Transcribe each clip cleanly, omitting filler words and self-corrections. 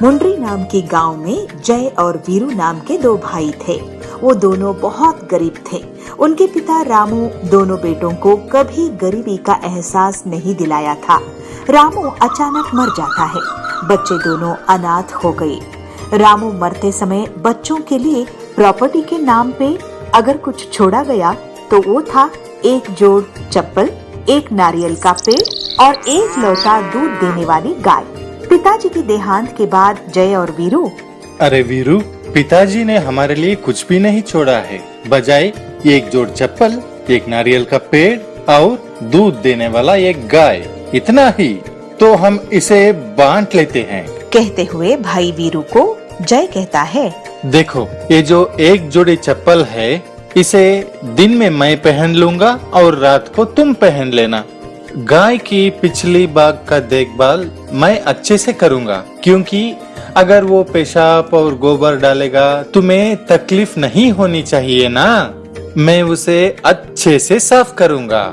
मुंडरी नाम के गांव में जय और वीरू नाम के दो भाई थे। वो दोनों बहुत गरीब थे। उनके पिता रामू दोनों बेटों को कभी गरीबी का एहसास नहीं दिलाया था। रामू अचानक मर जाता है। बच्चे दोनों अनाथ हो गए। रामू मरते समय बच्चों के लिए प्रॉपर्टी के नाम पे अगर कुछ छोड़ा गया तो वो था एक जोड़ चप्पल, एक नारियल का पेड़ और एक लौटा दूध देने वाली गाय। पिताजी की देहांत के बाद जय और वीरू, अरे वीरू, पिताजी ने हमारे लिए कुछ भी नहीं छोड़ा है, बजाय एक जोड़ चप्पल, एक नारियल का पेड़ और दूध देने वाला एक गाय, इतना ही। तो हम इसे बांट लेते हैं। कहते हुए भाई वीरू को जय कहता है, देखो, ये जो एक जोड़ी चप्पल है, इसे दिन में मैं पहन लूंगा और रात को तुम पहन लेना। गाय की पिछली बाग का देखभाल मैं अच्छे से करूंगा, क्योंकि अगर वो पेशाब और गोबर डालेगा तुम्हें तकलीफ नहीं होनी चाहिए ना। मैं उसे अच्छे से साफ करूंगा।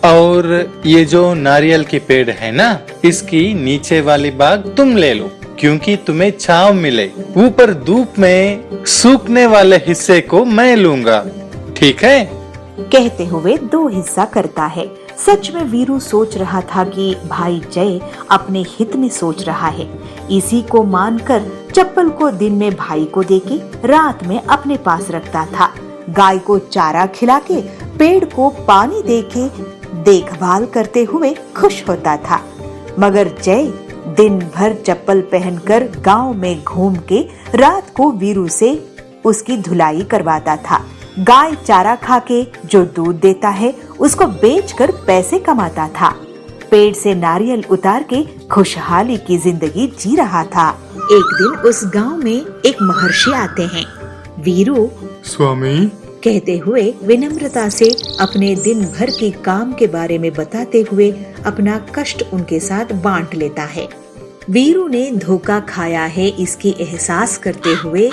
और ये जो नारियल के पेड़ है ना, इसकी नीचे वाली बाग तुम ले लो, क्योंकि तुम्हें छांव मिले। ऊपर धूप में सूखने वाले हिस्से को मैं लूंगा, ठीक है? कहते हुए दो हिस्सा करता है। सच में वीरू सोच रहा था कि भाई जय अपने हित में सोच रहा है। इसी को मानकर चप्पल को दिन में भाई को देके रात में अपने पास रखता था। गाय को चारा खिला के, पेड़ को पानी देके देखभाल करते हुए खुश होता था। मगर जय दिन भर चप्पल पहनकर गांव में घूम के रात को वीरू से उसकी धुलाई करवाता था। गाय चारा खा के जो दूध देता है उसको बेचकर पैसे कमाता था। पेड़ से नारियल उतार के खुशहाली की जिंदगी जी रहा था। एक दिन उस गांव में एक महर्षि आते हैं। वीरू, स्वामी, कहते हुए विनम्रता से अपने दिन भर के काम के बारे में बताते हुए अपना कष्ट उनके साथ बांट लेता है। वीरू ने धोखा खाया है इसकी एहसास करते हुए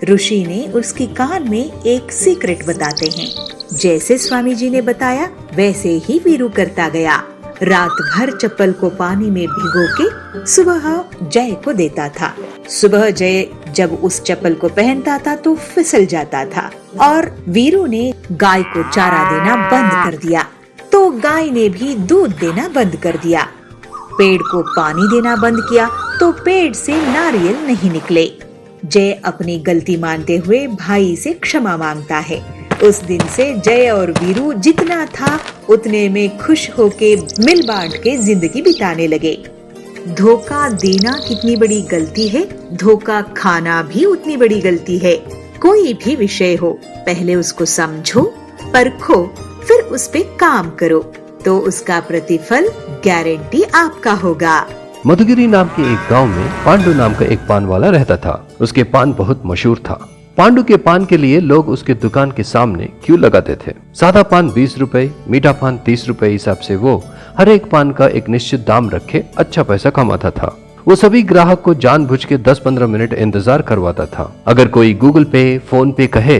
ऋषि ने उसके कान में एक सीक्रेट बताते हैं। जैसे स्वामी जी ने बताया वैसे ही वीरू करता गया। रात भर चप्पल को पानी में भिगो के सुबह जय को देता था। सुबह जय जब उस चप्पल को पहनता था तो फिसल जाता था और वीरू ने गाय को चारा देना बंद कर दिया तो गाय ने भी दूध देना बंद कर दिया। पेड़ को पानी देना बंद किया तो पेड़ से नारियल नहीं निकले। जय अपनी गलती मानते हुए भाई से क्षमा मांगता है। उस दिन से जय और वीरू जितना था उतने में खुश होके मिल बांट के जिंदगी बिताने लगे। धोखा देना कितनी बड़ी गलती है, धोखा खाना भी उतनी बड़ी गलती है। कोई भी विषय हो, पहले उसको समझो, परखो, फिर उस पे काम करो तो उसका प्रतिफल गारंटी आपका होगा। मधुगिरी नाम के एक गांव में पांडु नाम का एक पान वाला रहता था। उसके पान बहुत मशहूर था। पांडु के पान के लिए लोग उसके दुकान के सामने क्यों लगाते थे। सादा पान 20 रुपए, मीठा पान 30 रुपए हिसाब से वो हर एक पान का एक निश्चित दाम रखे अच्छा पैसा कमाता था। वो सभी ग्राहक को जानबूझ के 10-15 मिनट इंतजार करवाता था। अगर कोई गूगल पे, फोन पे कहे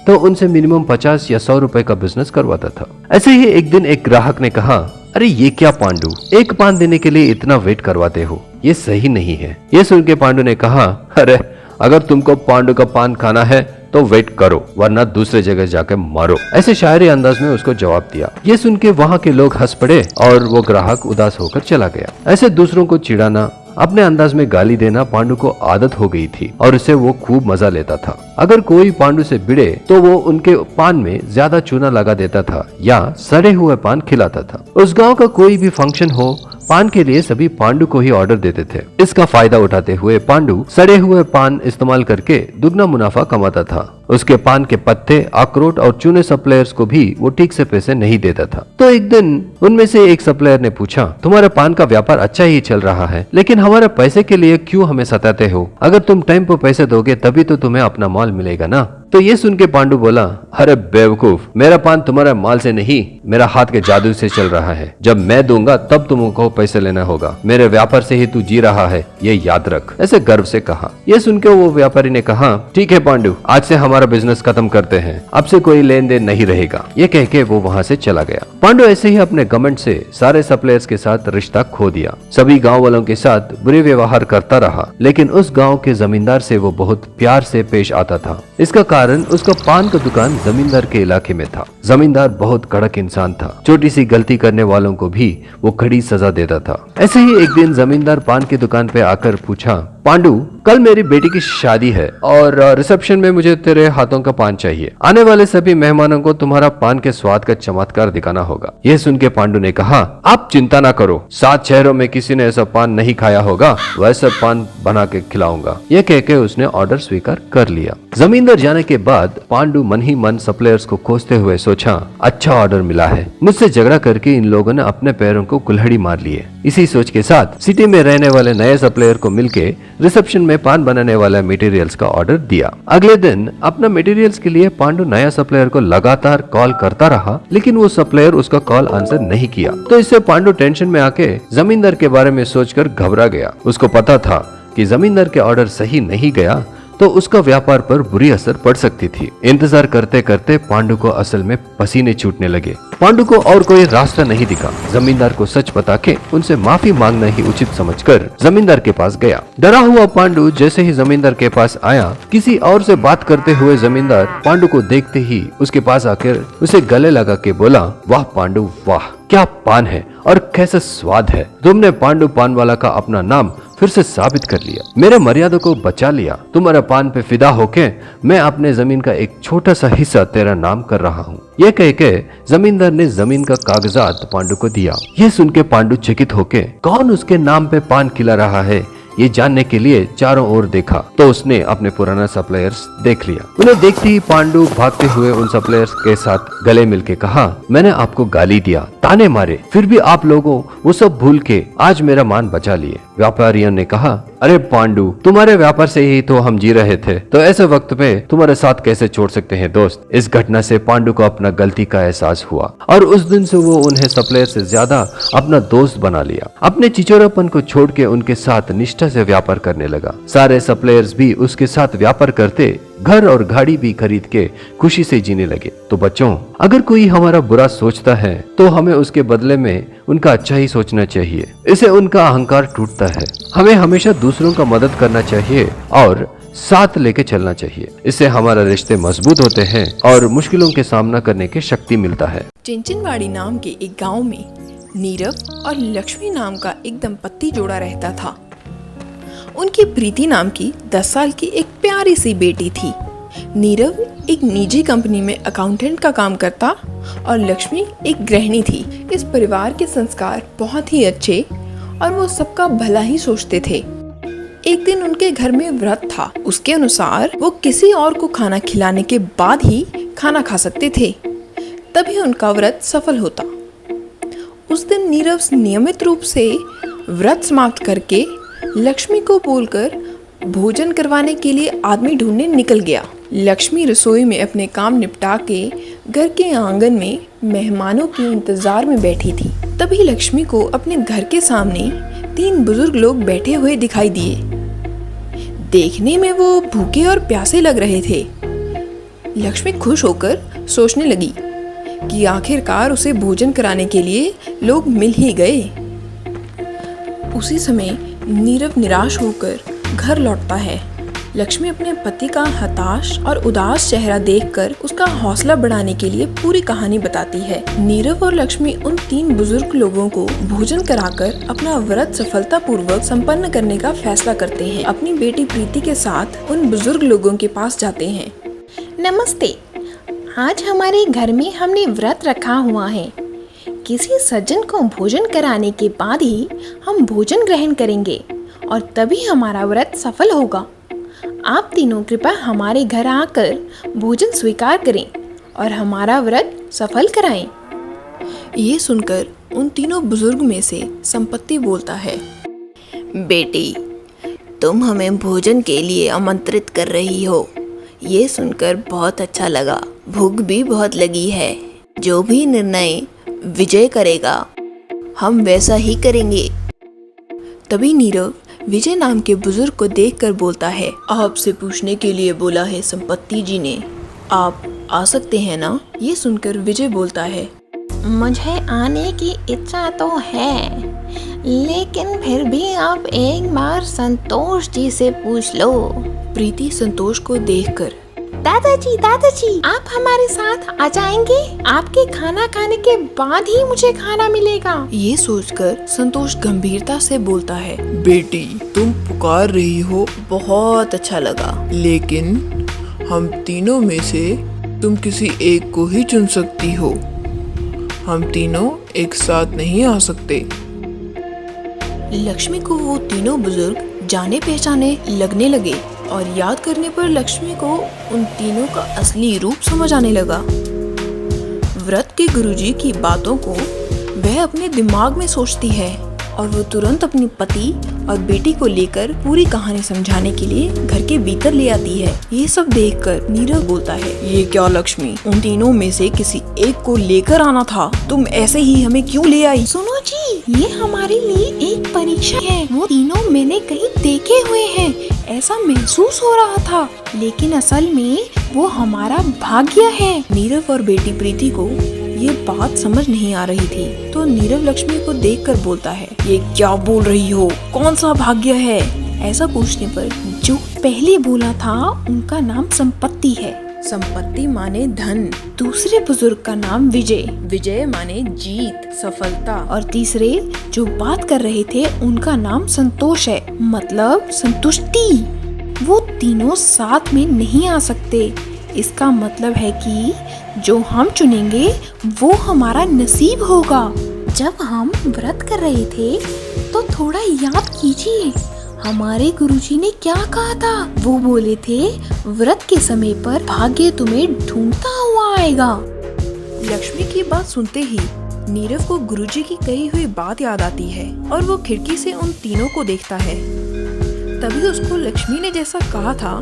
तो उनसे मिनिमम 50 या 100 रुपए का बिजनेस करवाता था। ऐसे ही एक दिन एक ग्राहक ने कहा, अरे ये क्या पांडु, एक पान देने के लिए इतना वेट करवाते हो, ये सही नहीं है। ये सुन के पांडु ने कहा, अरे अगर तुमको पांडु का पान खाना है तो वेट करो, वरना दूसरे जगह जाके मारो। ऐसे शायरी अंदाज में उसको जवाब दिया। ये सुन के वहाँ के लोग हंस पड़े और वो ग्राहक उदास होकर चला गया। ऐसे दूसरों को चिढ़ाना, अपने अंदाज में गाली देना पांडु को आदत हो गई थी और इससे वो खूब मजा लेता था। अगर कोई पांडु से भिड़े तो वो उनके पान में ज्यादा चूना लगा देता था या सड़े हुए पान खिलाता था। उस गांव का कोई भी फंक्शन हो, पान के लिए सभी पांडु को ही ऑर्डर देते थे। इसका फायदा उठाते हुए पांडु सड़े हुए पान इस्तेमाल करके दुगना मुनाफा कमाता था। उसके पान के पत्ते, अखरोट और चूने सप्लायर्स को भी वो ठीक से पैसे नहीं देता था। तो एक दिन उनमें से एक सप्लायर ने पूछा, तुम्हारा पान का व्यापार अच्छा ही चल रहा है, लेकिन हमारे पैसे के लिए क्यों हमें सताते हो? अगर तुम टाइम पर पैसे दोगे तभी तो तुम्हें अपना माल मिलेगा ना। तो ये सुन के पांडु बोला, अरे बेवकूफ, मेरा पान तुम्हारा माल से नहीं मेरा हाथ के जादू से चल रहा है। जब मैं दूंगा तब तुमको पैसे लेना होगा। मेरे व्यापार से ही तू जी रहा है, ये याद रख। ऐसे गर्व से कहा। ये सुन के वो व्यापारी ने कहा, ठीक है पांडु, आज से हमारा बिजनेस खत्म करते हैं, अब से कोई लेन देन नहीं रहेगा। ये कह के वो वहाँ से चला गया। पांडु ऐसे ही अपने घमंड से सारे सप्लायर्स के साथ रिश्ता खो दिया। सभी गाँव वालों के साथ बुरे व्यवहार करता रहा, लेकिन उस गाँव के जमींदार से वो बहुत प्यार से पेश आता था। इसका कारण उसका पान का दुकान जमींदार के इलाके में था। जमींदार बहुत कड़क इंसान था। छोटी सी गलती करने वालों को भी वो कड़ी सजा देता था। ऐसे ही एक दिन जमींदार पान की दुकान पे आकर पूछा, पांडु, कल मेरी बेटी की शादी है और रिसेप्शन में मुझे तेरे हाथों का पान चाहिए। आने वाले सभी मेहमानों को तुम्हारा पान के स्वाद का चमत्कार दिखाना होगा। यह सुन के पांडु ने कहा, आप चिंता ना करो, 7 शहरों में किसी ने ऐसा पान नहीं खाया होगा, वैसा पान बना के खिलाऊंगा। यह कह के उसने ऑर्डर स्वीकार कर लिया। जमींदार जाने के बाद पांडु मन ही मन सप्लायर्स को खोजते हुए सोचा, अच्छा ऑर्डर मिला है, मुझसे झगड़ा करके इन लोगों ने अपने पैरों को कुल्हाड़ी मार लिए। इसी सोच के साथ सिटी में रहने वाले नए सप्लायर को मिलके रिसेप्शन में पान बनाने वाला मटेरियल्स का ऑर्डर दिया। अगले दिन अपना मटेरियल्स के लिए पांडु नया सप्लायर को लगातार कॉल करता रहा, लेकिन वो सप्लायर उसका कॉल आंसर नहीं किया। तो इससे पांडु टेंशन में आके जमींदार के बारे में सोचकर घबरा गया। उसको पता था कि जमींदार के ऑर्डर सही नहीं गया तो उसका व्यापार पर बुरी असर पड़ सकती थी। इंतजार करते करते पांडु को असल में पसीने छूटने लगे। पांडु को और कोई रास्ता नहीं दिखा। जमींदार को सच बता के उनसे माफी मांगना ही उचित समझकर जमींदार के पास गया। डरा हुआ पांडु जैसे ही जमींदार के पास आया, किसी और से बात करते हुए जमींदार पांडु को देखते ही उसके पास आकर उसे गले लगा के बोला, वाह पांडु वाह, क्या पान है और कैसा स्वाद है। तुमने पांडु पान वाला का अपना नाम फिर से साबित कर लिया, मेरे मर्यादा को बचा लिया। तुम्हारे पान पे फिदा होके मैं अपने जमीन का एक छोटा सा हिस्सा तेरा नाम कर रहा हूँ। यह कह के जमींदार ने जमीन का कागजात पांडु को दिया। यह सुन के पांडु चकित होके कौन उसके नाम पे पान खिला रहा है ये जानने के लिए चारों ओर देखा, तो उसने अपने पुराना सप्लायर्स देख लिया। उन्हें देखते ही पांडु भागते हुए उन सप्लायर्स के साथ गले मिलके कहा, मैंने आपको गाली दिया, ताने मारे, फिर भी आप लोगों वो सब भूल के आज मेरा मान बचा लिए। व्यापारियों ने कहा, अरे पांडु, तुम्हारे व्यापार से ही तो हम जी रहे थे, तो ऐसे वक्त पे तुम्हारे साथ कैसे छोड़ सकते हैं दोस्त। इस घटना से पांडु को अपना गलती का एहसास हुआ और उस दिन से वो उन्हें सप्लायर से ज्यादा अपना दोस्त बना लिया। अपने चिचोरापन को छोड़ के उनके साथ निष्ठा से व्यापार करने लगा। सारे सप्लायर्स भी उसके साथ व्यापार करते, घर और गाड़ी भी खरीद के खुशी से जीने लगे। तो बच्चों, अगर कोई हमारा बुरा सोचता है तो हमें उसके बदले में उनका अच्छा ही सोचना चाहिए। इससे उनका अहंकार टूटता है। हमें हमेशा दूसरों का मदद करना चाहिए और साथ लेके चलना चाहिए। इससे हमारा रिश्ते मजबूत होते हैं और मुश्किलों के सामना करने की शक्ति मिलता है। चिंचिनवाड़ी नाम के एक गांव में नीरव और लक्ष्मी नाम का एक दंपत्ति जोड़ा रहता था। उनकी प्रीति नाम की 10 साल की एक प्यारी सी बेटी थी। नीरव एक निजी कंपनी में अकाउंटेंट का काम करता और लक्ष्मी एक गृहिणी थी। इस परिवार के संस्कार बहुत ही अच्छे और वो सबका भला ही सोचते थे। एक दिन उनके घर में व्रत था। उसके अनुसार वो किसी और को खाना खिलाने के बाद ही खाना खा सकते थे, तभी उनका व्रत सफल होता। उस दिन नीरव नियमित रूप से व्रत समाप्त करके लक्ष्मी को बोलकर भोजन करवाने के लिए आदमी ढूंढने निकल गया। लक्ष्मी रसोई में अपने काम निपटा के घर के आंगन में मेहमानों के इंतजार में बैठी थी। तभी लक्ष्मी को अपने घर के सामने 3 बुजुर्ग लोग बैठे हुए दिखाई दिए। देखने में वो भूखे और प्यासे लग रहे थे। लक्ष्मी खुश होकर सोचने लगी कि आखिरकार उसे भोजन कराने के लिए लोग मिल ही गए। उसी समय नीरव निराश होकर घर लौटता है। लक्ष्मी अपने पति का हताश और उदास चेहरा देखकर उसका हौसला बढ़ाने के लिए पूरी कहानी बताती है। नीरव और लक्ष्मी उन 3 बुजुर्ग लोगों को भोजन कराकर अपना व्रत सफलतापूर्वक संपन्न करने का फैसला करते हैं। अपनी बेटी प्रीति के साथ उन बुजुर्ग लोगों के पास जाते हैं। नमस्ते, आज हमारे घर में हमने व्रत रखा हुआ है। किसी सज्जन को भोजन कराने के बाद ही हम भोजन ग्रहण करेंगे और तभी हमारा व्रत सफल होगा। आप तीनों कृपया हमारे घर आकर भोजन स्वीकार करें और हमारा व्रत सफल कराएं। ये सुनकर उन तीनों बुजुर्ग में से संपत्ति बोलता है, बेटी, तुम हमें भोजन के लिए आमंत्रित कर रही हो, ये सुनकर बहुत अच्छा लगा। भूख भी बहुत लगी है। जो भी निर्णय विजय करेगा हम वैसा ही करेंगे। तभी नीरव विजय नाम के बुजुर्ग को देखकर बोलता है, आपसे पूछने के लिए बोला है संपत्ति जी ने, आप आ सकते हैं ना? ये सुनकर विजय बोलता है, मुझे आने की इच्छा तो है, लेकिन फिर भी आप एक बार संतोष जी से पूछ लो। प्रीति संतोष को देखकर, दादाजी आप हमारे साथ आ जाएंगे? आपके खाना खाने के बाद ही मुझे खाना मिलेगा। ये सोचकर संतोष गंभीरता से बोलता है, बेटी तुम पुकार रही हो, बहुत अच्छा लगा। लेकिन हम तीनों में से तुम किसी एक को ही चुन सकती हो। हम तीनों एक साथ नहीं आ सकते। लक्ष्मी को वो तीनों बुजुर्ग जाने पहचाने लगने लगे और याद करने पर लक्ष्मी को उन तीनों का असली रूप समझ आने लगा। व्रत के गुरुजी की बातों को वह अपने दिमाग में सोचती है और वो तुरंत अपनी पति और बेटी को लेकर पूरी कहानी समझाने के लिए घर के भीतर ले आती है। ये सब देखकर नीरव बोलता है, ये क्या लक्ष्मी, उन तीनों में से किसी एक को लेकर आना था, तुम ऐसे ही हमें क्यों ले आई? सुनो जी, ये हमारे लिए एक परीक्षा है। वो तीनों मैंने कहीं देखे हुए हैं, ऐसा महसूस हो रहा था, लेकिन असल में वो हमारा भाग्य है। नीरव और बेटी प्रीति को ये बात समझ नहीं आ रही थी, तो नीरव लक्ष्मी को देखकर बोलता है, ये क्या बोल रही हो, कौन सा भाग्य है? ऐसा पूछने पर जो पहले बोला था उनका नाम संपत्ति है। संपत्ति माने धन। दूसरे बुजुर्ग का नाम विजय, विजय माने जीत, सफलता। और तीसरे जो बात कर रहे थे उनका नाम संतोष है, मतलब संतुष्टि। वो तीनों साथ में नहीं आ सकते। इसका मतलब है कि जो हम चुनेंगे वो हमारा नसीब होगा। जब हम व्रत कर रहे थे तो थोड़ा याद कीजिए, हमारे गुरुजी ने क्या कहा था? वो बोले थे व्रत के समय पर भाग्य तुम्हें ढूंढता हुआ आएगा। लक्ष्मी की बात सुनते ही नीरव को गुरुजी की कही हुई बात याद आती है और वो खिड़की से उन तीनों को देखता है। तभी उसको लक्ष्मी ने जैसा कहा था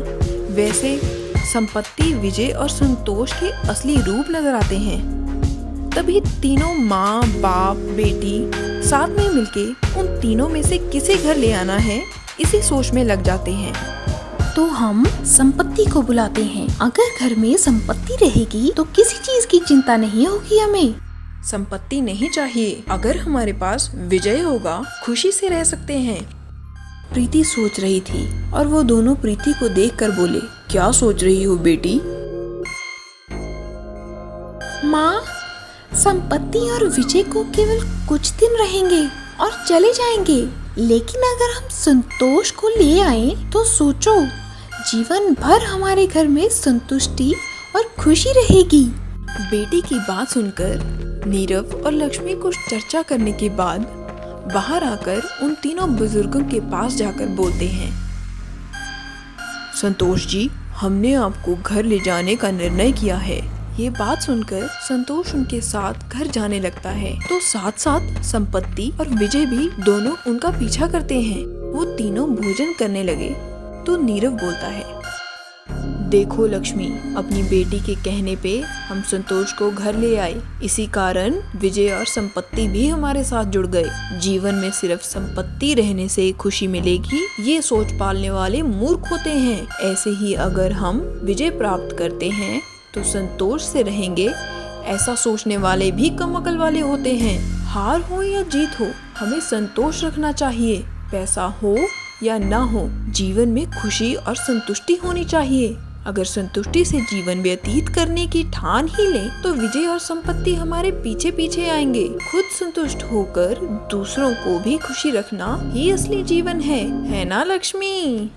वैसे संपत्ति, विजय और संतोष के असली रूप नजर आते हैं। तभी तीनों माँ, बाप, बेटी साथ में मिलके उन तीनों में से किसे घर ले आना है इसी सोच में लग जाते हैं। तो हम संपत्ति को बुलाते हैं। अगर घर में संपत्ति रहेगी तो किसी चीज की चिंता नहीं होगी हमें। संपत्ति नहीं चाहिए, अगर हमारे पास विजय होगा खुशी से रह सकते हैं। प्रीति सोच रही थी और वो दोनों प्रीति को देखकर बोले, क्या सोच रही हो बेटी? माँ, संपत्ति और विजय को केवल कुछ दिन रहेंगे और चले जाएंगे, लेकिन अगर हम संतोष को ले आए तो सोचो, जीवन भर हमारे घर में संतुष्टि और खुशी रहेगी। बेटी की बात सुनकर नीरव और लक्ष्मी कुछ चर्चा करने के बाद बाहर आकर उन तीनों बुजुर्गों के पास जाकर बोलते हैं, संतोष जी, हमने आपको घर ले जाने का निर्णय किया है। ये बात सुनकर संतोष उनके साथ घर जाने लगता है, तो साथ साथ संपत्ति और विजय भी दोनों उनका पीछा करते हैं। वो तीनों भोजन करने लगे तो नीरव बोलता है, देखो लक्ष्मी, अपनी बेटी के कहने पे हम संतोष को घर ले आए, इसी कारण विजय और संपत्ति भी हमारे साथ जुड़ गए। जीवन में सिर्फ संपत्ति रहने से खुशी मिलेगी, ये सोच पालने वाले मूर्ख होते हैं। ऐसे ही अगर हम विजय प्राप्त करते हैं तो संतोष से रहेंगे, ऐसा सोचने वाले भी कम अकल वाले होते हैं। हार हो या जीत हो, हमें संतोष रखना चाहिए। पैसा हो या ना हो, जीवन में खुशी और संतुष्टि होनी चाहिए। अगर संतुष्टि से जीवन व्यतीत करने की ठान ही लें तो विजय और संपत्ति हमारे पीछे पीछे आएंगे। खुद संतुष्ट होकर दूसरों को भी खुशी रखना ही असली जीवन है ना लक्ष्मी?